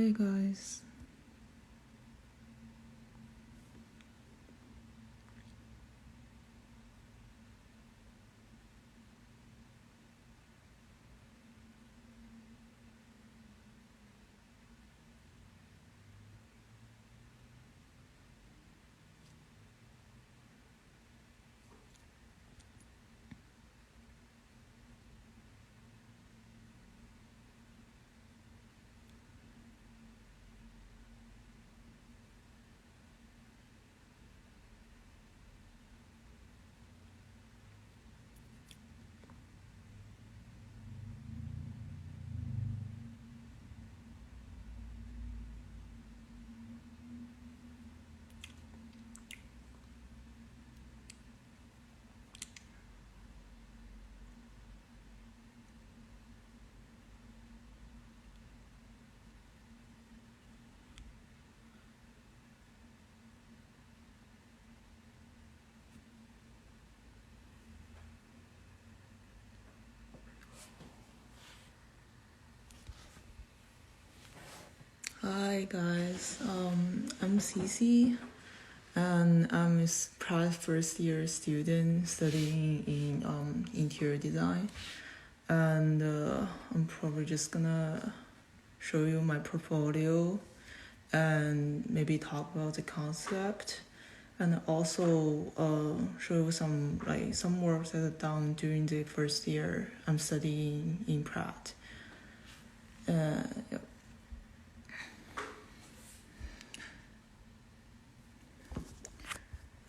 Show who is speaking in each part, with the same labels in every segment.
Speaker 1: Hi guys. Hi guys. I'm CiCi, and I'm a proud first year student studying in interior design. And I'm probably just gonna show you my portfolio and maybe talk about the concept, and also show you some work that I've done during the first year I'm studying in Pratt. Yep.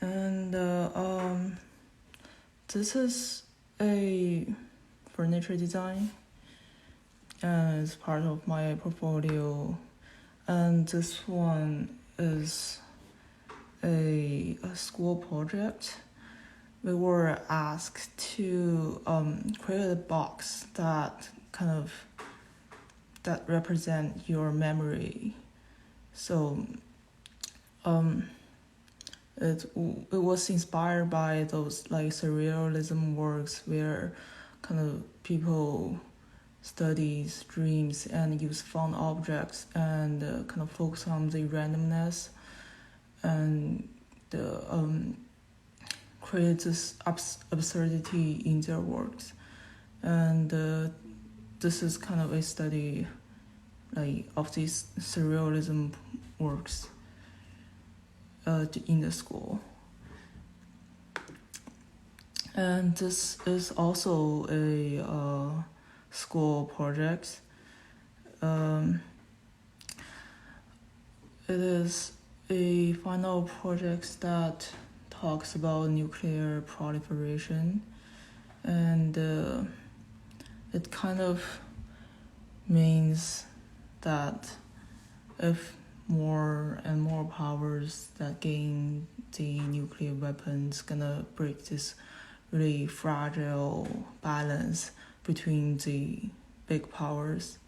Speaker 1: And this is a furniture design, and it's part of my portfolio. And this one is a school project. We were asked to create a box that represent your memory. So it was inspired by those like surrealism works where kind of people studies dreams and use found objects and kind of focus on the randomness and create this absurdity in their works. And this is kind of a study like of these surrealism works in the school. And this is also a school project. It is a final project that talks about nuclear proliferation, and it kind of means that if more and more powers that gain the nuclear weapons gonna break this really fragile balance between the big powers.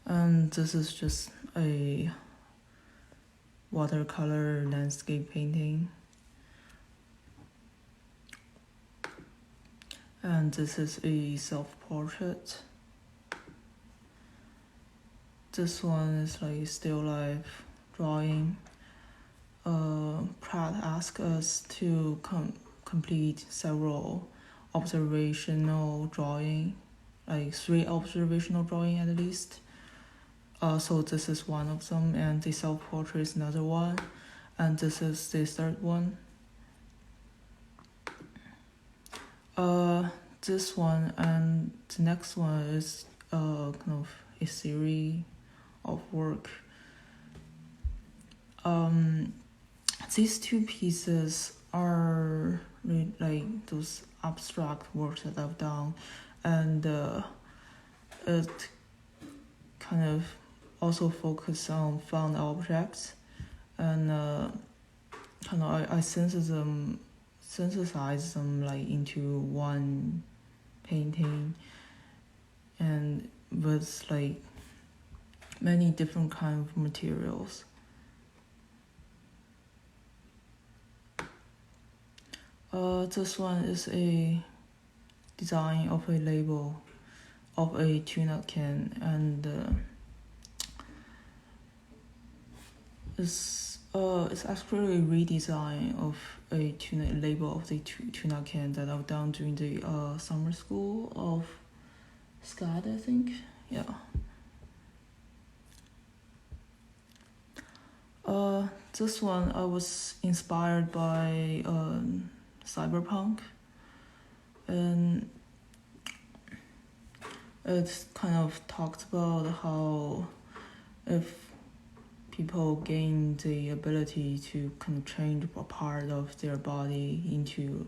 Speaker 1: And this is just a watercolor landscape painting. And this is a self-portrait. This one is like still life drawing. Pratt asked us to complete several observational drawing, like 3 observational drawing at least. So this is one of them, and the self-portrait is another one, and this is the third one. This one and the next one is kind of a series of work. These 2 pieces are really like those abstract works that I've done, and it kind of also focus on found objects, and kind of I synthesize them like into one painting, and with like many different kind of materials. This one is a design of a label of a tuna can, and it's actually a redesign of a tuna label of the tuna can that I've done during the summer school of SCAD, I think. Yeah. This one I was inspired by cyberpunk, and it kind of talks about how if people gain the ability to kind of change a part of their body into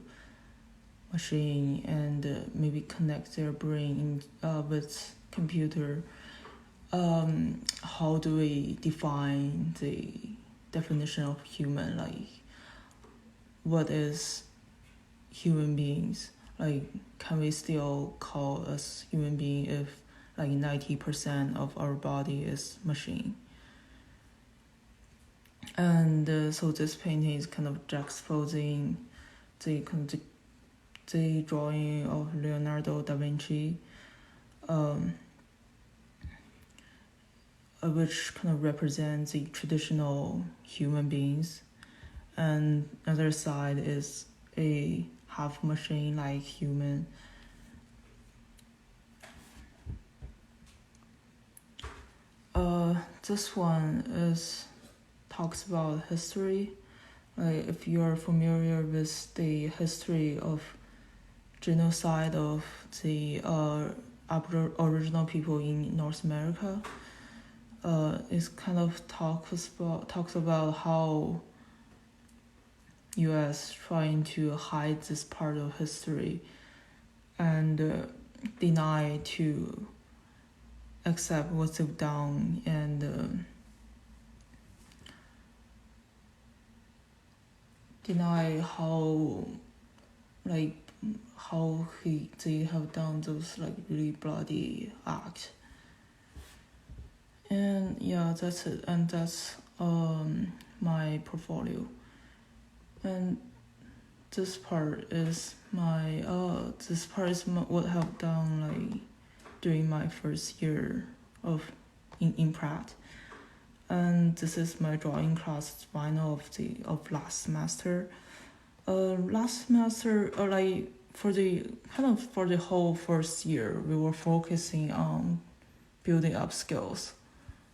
Speaker 1: machine and maybe connect their brain with computer, how do we define the definition of human? Like, what is human beings? Like, can we still call us human being if like 90% of our body is machine? And so this painting is kind of juxtaposing the drawing of Leonardo da Vinci, which kind of represents the traditional human beings, and other side is a half machine like human. This one talks about history. Like, if you're familiar with the history of genocide of the Aboriginal people in North America, it kind of talks about how U.S. trying to hide this part of history and deny to accept what they've done, and deny how they have done those like really bloody acts. And yeah, that's it, and that's my portfolio. And this part is what I've done like during my first year in Pratt. And this is my drawing class final of last semester. Last semester, like for the whole first year, we were focusing on building up skills.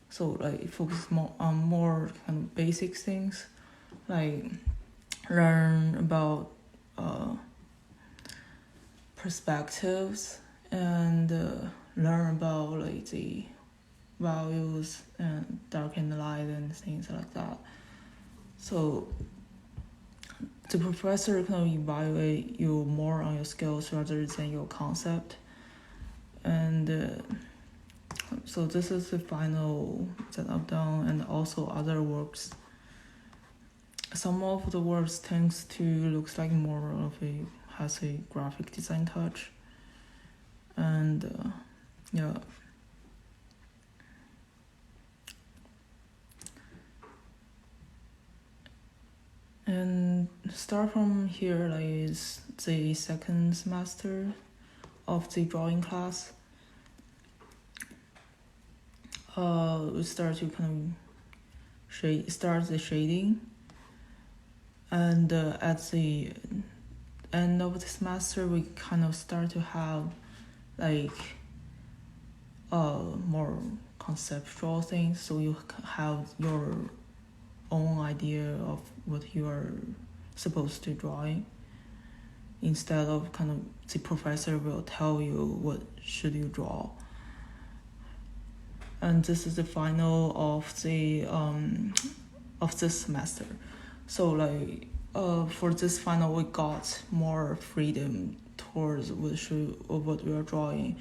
Speaker 1: So like focus more on more kind of basic things, like learn about perspectives, and learn about like the values and dark and light and things like that. So the professor can evaluate you more on your skills rather than your concept. And so this is the final that I've done, and also other works. Some of the works tends to looks like more of has a graphic design touch, and yeah. And start from here, like, is the second semester of the drawing class. We start to kind of start the shading, and at the end of the semester, we kind of start to have like more conceptual things. So you have your own idea of what you are supposed to draw, instead of kind of the professor will tell you what should you draw. And this is the final of this semester. So like for this final, we got more freedom towards what we are drawing,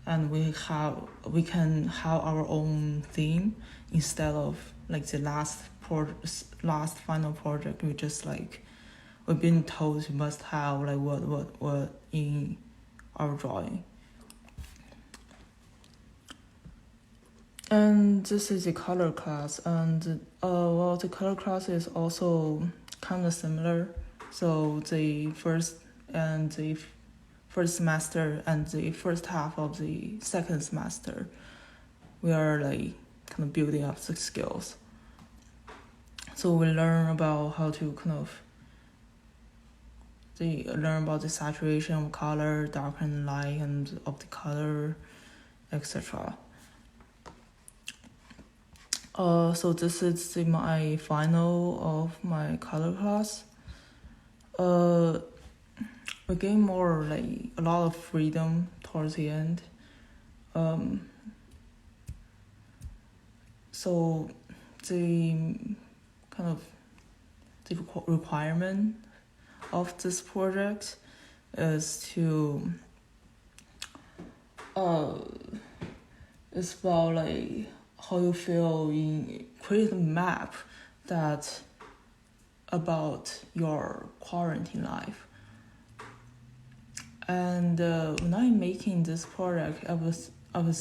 Speaker 1: and we can have our own theme instead of like the last final project. We just like we've been told we must have like what in our drawing. And this is the color class, and the color class is also kind of similar. So the first and the first semester and the first half of the second semester, we are like kind of building up the skills. So we learn about how to learn about the saturation of color, dark and light, and of the color, etc. So this is my final of my color class. We gain more like a lot of freedom towards the end. So the kind of the requirement of this project is to it's about like how you feel in create a map that about your quarantine life. And when I'm making this project, I was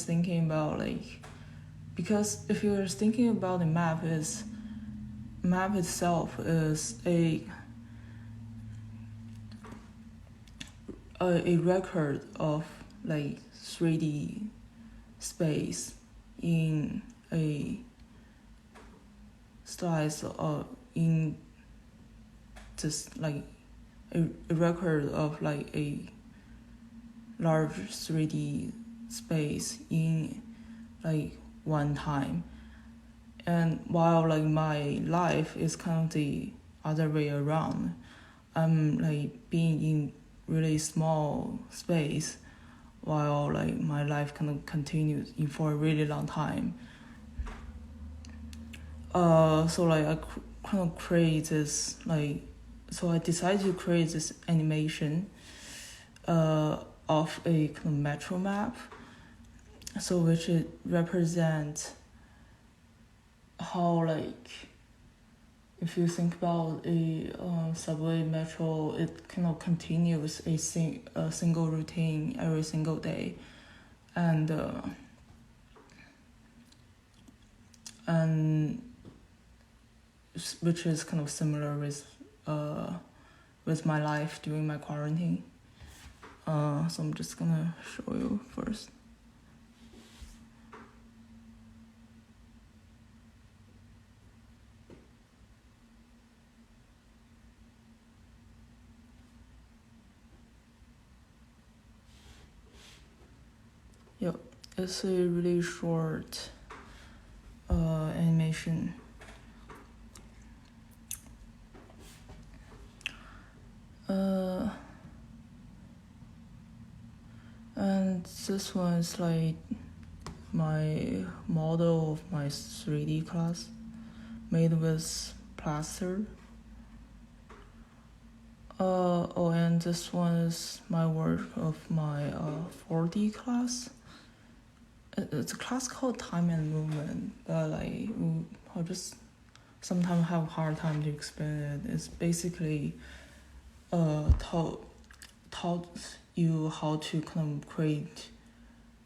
Speaker 1: thinking about like, because if you're thinking about the map itself is a record of like 3D space in a slice or in just like a record of like a large 3D space in like one time. And while like my life is kind of the other way around, I'm like being in really small space while like my life kind of continues in for a really long time. So like I kind of create this like, so I decided to create this animation of a kind of metro map, so which it represents how like if you think about a subway metro, it kind of continues a single routine every single day, and which is kind of similar with my life during my quarantine. So I'm just gonna show you first. Yeah, it's a really short animation. And this one is like my model of my 3D class made with plaster. And this one is my work of my 4D class. It's a class called Time and Movement, but like I'll just sometimes have a hard time to explain it. It's basically taught you how to kind of create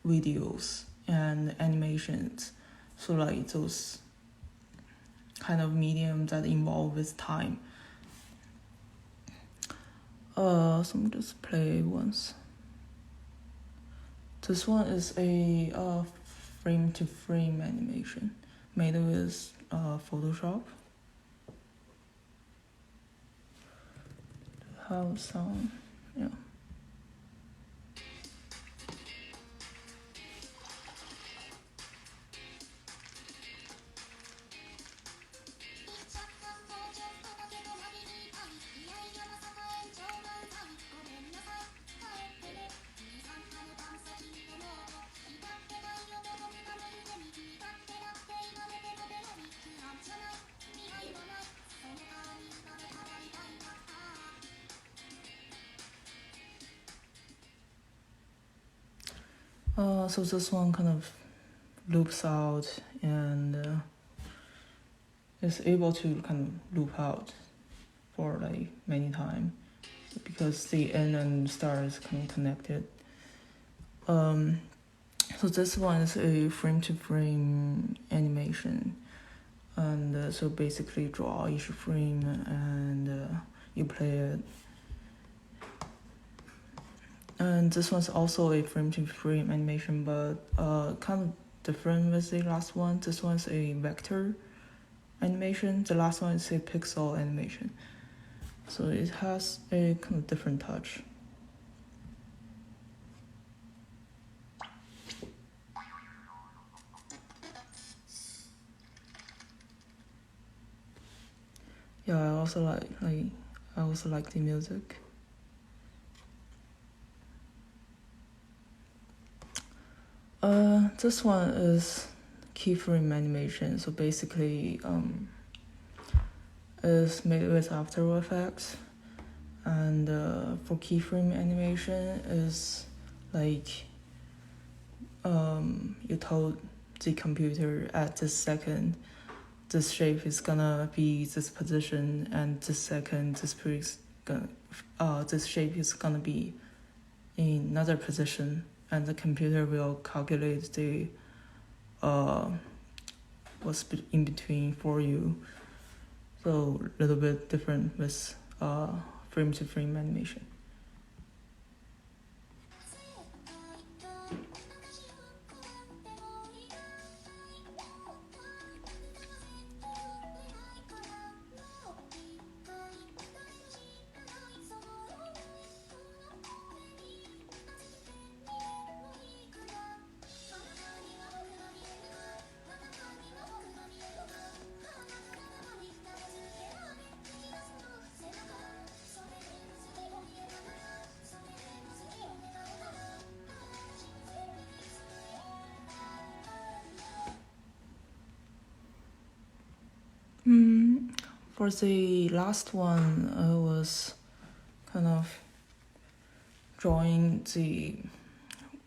Speaker 1: videos and animations. So like those kind of medium that involve with time. So I'm just play once. This one is a frame to frame animation made with Photoshop. Have some, yeah. So this one kind of loops out and is able to kind of loop out for like many times because the end and start is kind of connected. So this one is a frame to frame animation, and so basically draw each frame and you play it. And this one's also a frame-to-frame animation, but kind of different with the last one. This one's a vector animation. The last one is a pixel animation. So it has a kind of different touch. Yeah, I also like the music. This one is keyframe animation. So basically, is made with After Effects, and for keyframe animation is like you told the computer at this second this shape is gonna be this position, and this second this shape is gonna be in another position, and the computer will calculate the what's in between for you. So a little bit different with frame-to-frame animation. For the last one, I was kind of drawing the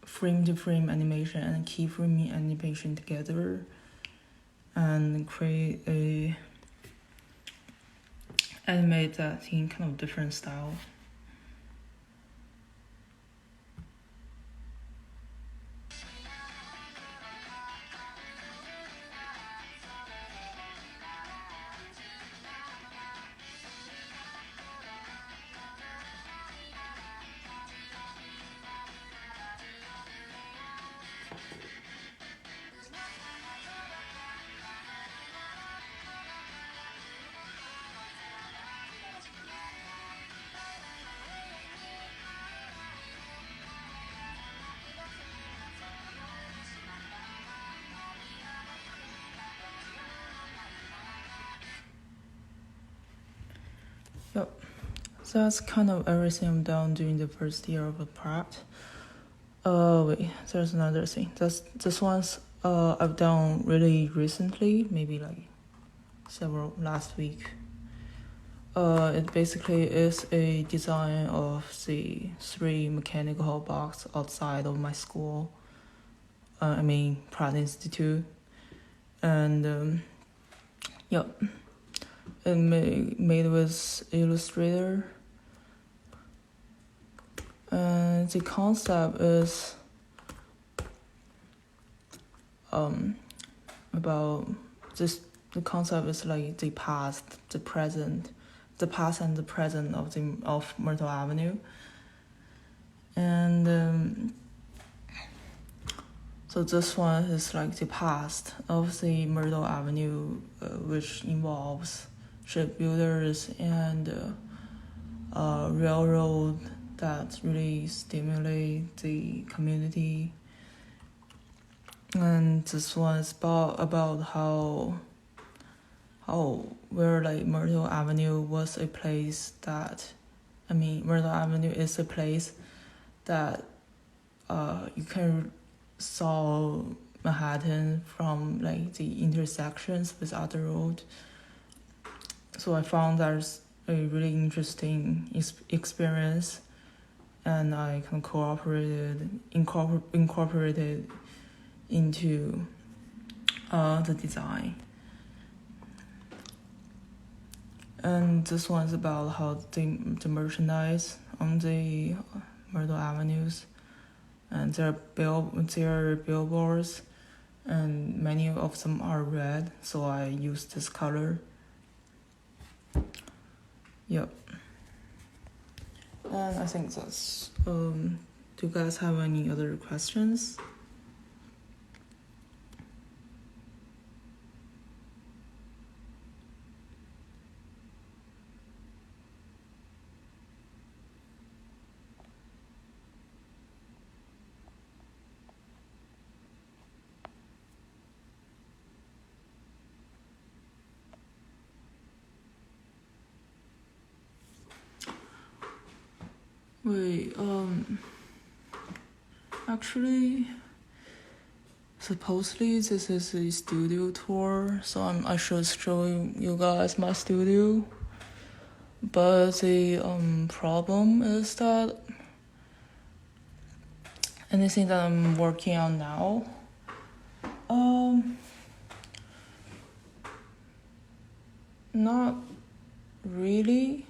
Speaker 1: frame-to-frame animation and keyframe animation together and animate that in kind of different style. Yep. So that's kind of everything I'm done during the first year of a prep. Wait, there's another thing. This one's I've done really recently, maybe like last week. It basically is a design of the 3 mechanical box outside of my school. Pratt Institute, and yep. It made with Illustrator. And the concept is about this. The concept is like the past, the present, and the present of Myrtle Avenue. And so this one is like the past of the Myrtle Avenue, which involves shipbuilders and railroad that really stimulate the community. And this one is about how where like Myrtle Avenue was a place that, Myrtle Avenue is a place that you can saw Manhattan from like the intersections with other roads. So I found that's a really interesting experience, and I can incorporated into the design. And this one's about how the merchandise on the Myrtle Avenues, and their billboards, and many of them are red, so I used this color. Yep. And I think that's Do you guys have any other questions? Wait, actually, supposedly this is a studio tour, so I should show you guys my studio. But the problem is that anything that I'm working on now, not really,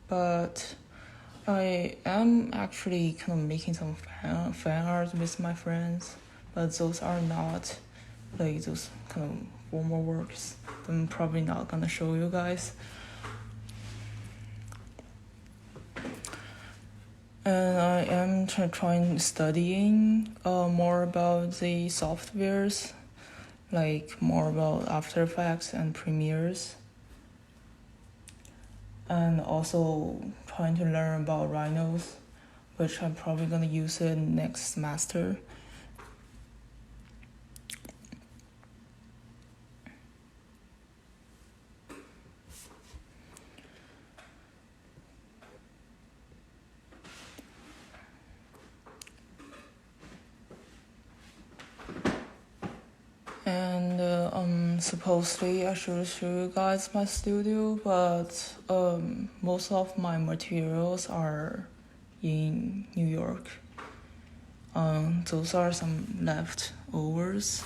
Speaker 1: but I am actually kind of making some fan art with my friends, but those are not like those kind of formal works. I'm probably not gonna show you guys. And I am trying studying more about the softwares, like more about After Effects and Premieres. And also trying to learn about Rhinos, which I'm probably gonna use it next semester. And supposedly I should show you guys my studio, but most of my materials are in New York. Those are some leftovers.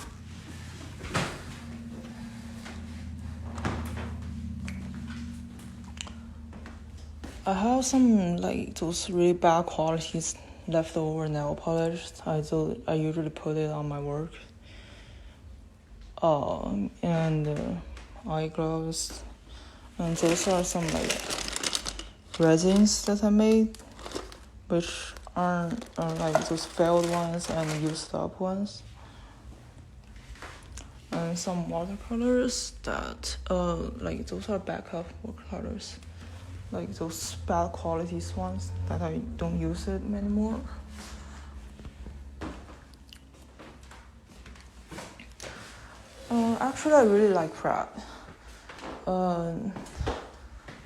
Speaker 1: I have some like those really bad qualities leftover nail polish. I usually put it on my work. And eye gloves, and those are some like resins that I made, which are like those failed ones and used up ones, and some watercolors that like those are backup watercolors, like those bad quality ones that I don't use it anymore. Actually, I really like Pratt. Well,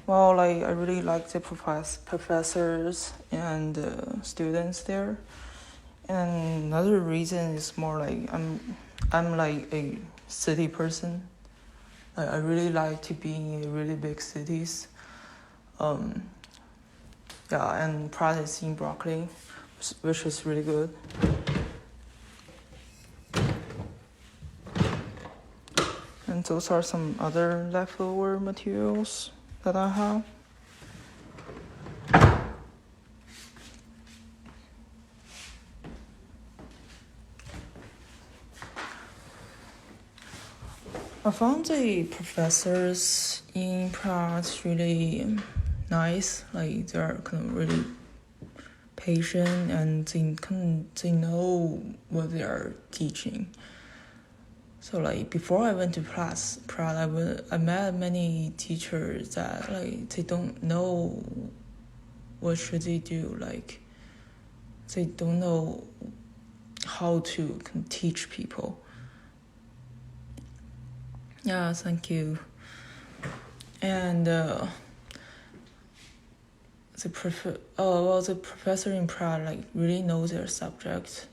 Speaker 1: like I really like the professors and students there. And another reason is more like I'm like a city person. I really like to be in really big cities. Yeah, and Pratt is in Brooklyn, which is really good. And those are some other leftover materials that I have. I found the professors in Pratt really nice. Like they're kind of really patient and they know what they are teaching. So like before I went to Pratt, I met many teachers that like they don't know what should they do. Like they don't know how to teach people. Yeah, thank you. And the professor in Pratt like really knows their subject,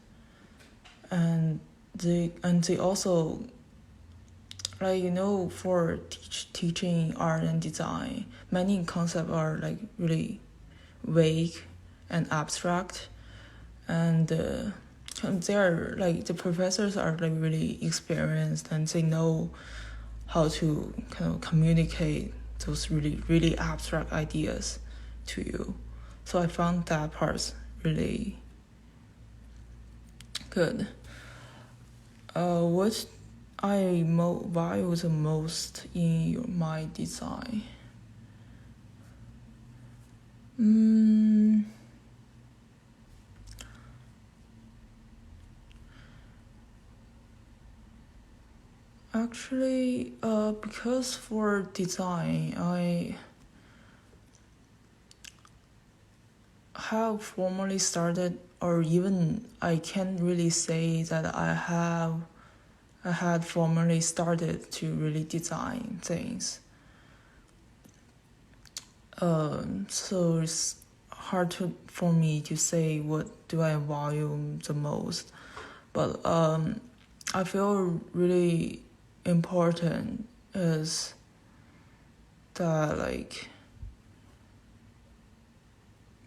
Speaker 1: and they also like for teaching art and design, many concepts are like really vague and abstract, and they are like the professors are like really experienced and they know how to kind of communicate those really really abstract ideas to you. So I found that part really good. What I value the most in my design? Actually, because for design, I have formally started, or even I can't really say that I had formally started to really design things. So it's hard for me to say what do I value the most, but I feel really important is that like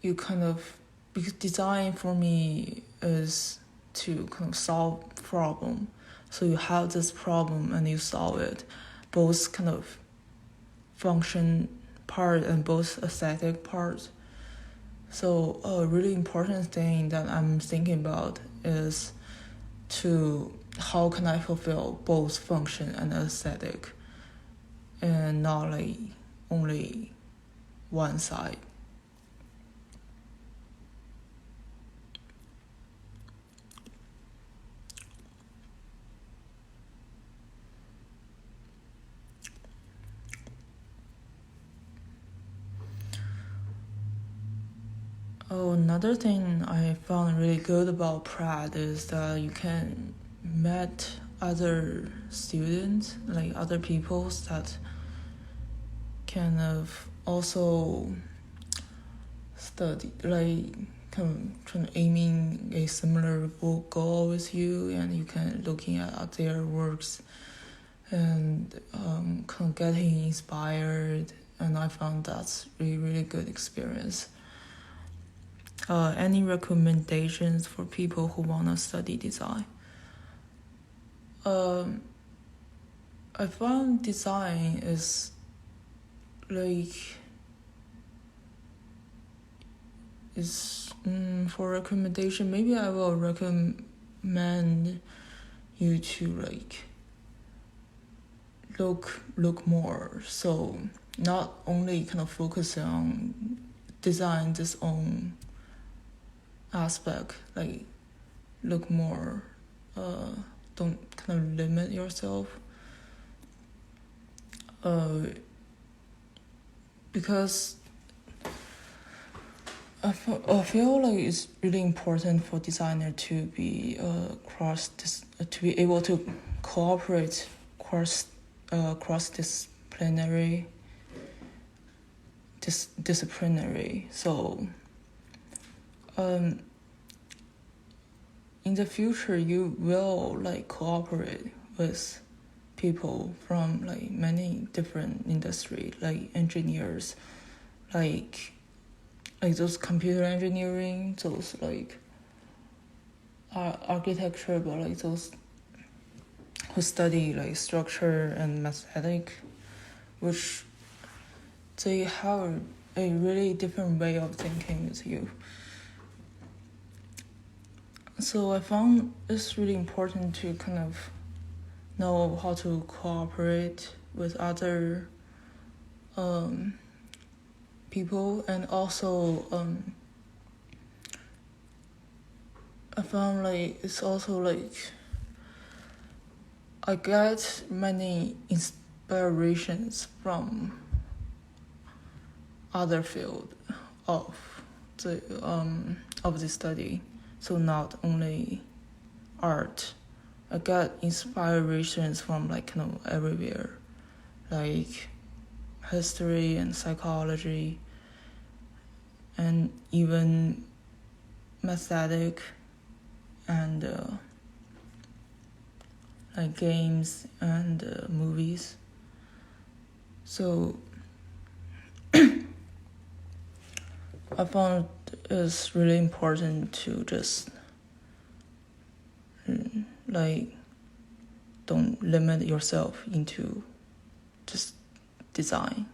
Speaker 1: you kind of, because design for me is to kind of solve problem. So you have this problem and you solve it, both kind of function part and both aesthetic part. So a really important thing that I'm thinking about is to how can I fulfill both function and aesthetic and not like only one side. Oh, another thing I found really good about Pratt is that you can meet other students, like other people that kind of also study, like kind of trying aiming a similar goal with you, and you can looking at their works and kind of getting inspired. And I found that's really good experience. Any recommendations for people who want to study design? Um, I found design is like for recommendation. Maybe I will recommend you to like look more. So not only kind of focus on design this own aspect, like look more, don't kind of limit yourself, because I feel like it's really important for designer to be to be able to cooperate cross disciplinary. So in the future you will like cooperate with people from like many different industry, like engineers, like those computer engineering, those like architecture, but like those who study like structure and mathematics, which they have a really different way of thinking with you. So I found it's really important to kind of know how to cooperate with other people, and also I found like it's also like I get many inspirations from other field of the study. So not only art, I got inspirations from like kind of everywhere, like history and psychology, and even mathematics and like games and movies. So I found it's really important to just like don't limit yourself into just design.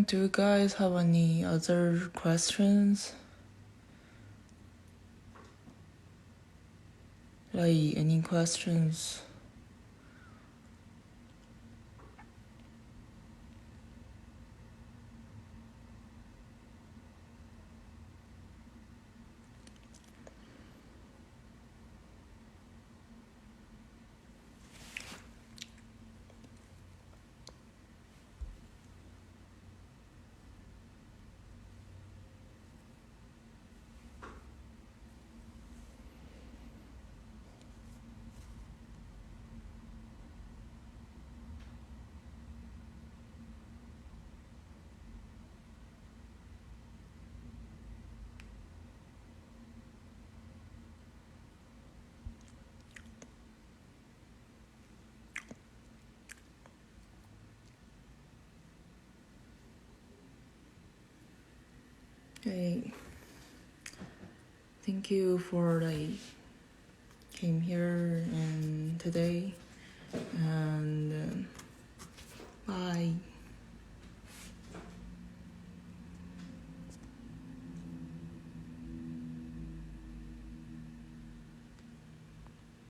Speaker 1: Do you guys have any other questions? Like, any questions? Hey, thank you for came here and today, and bye.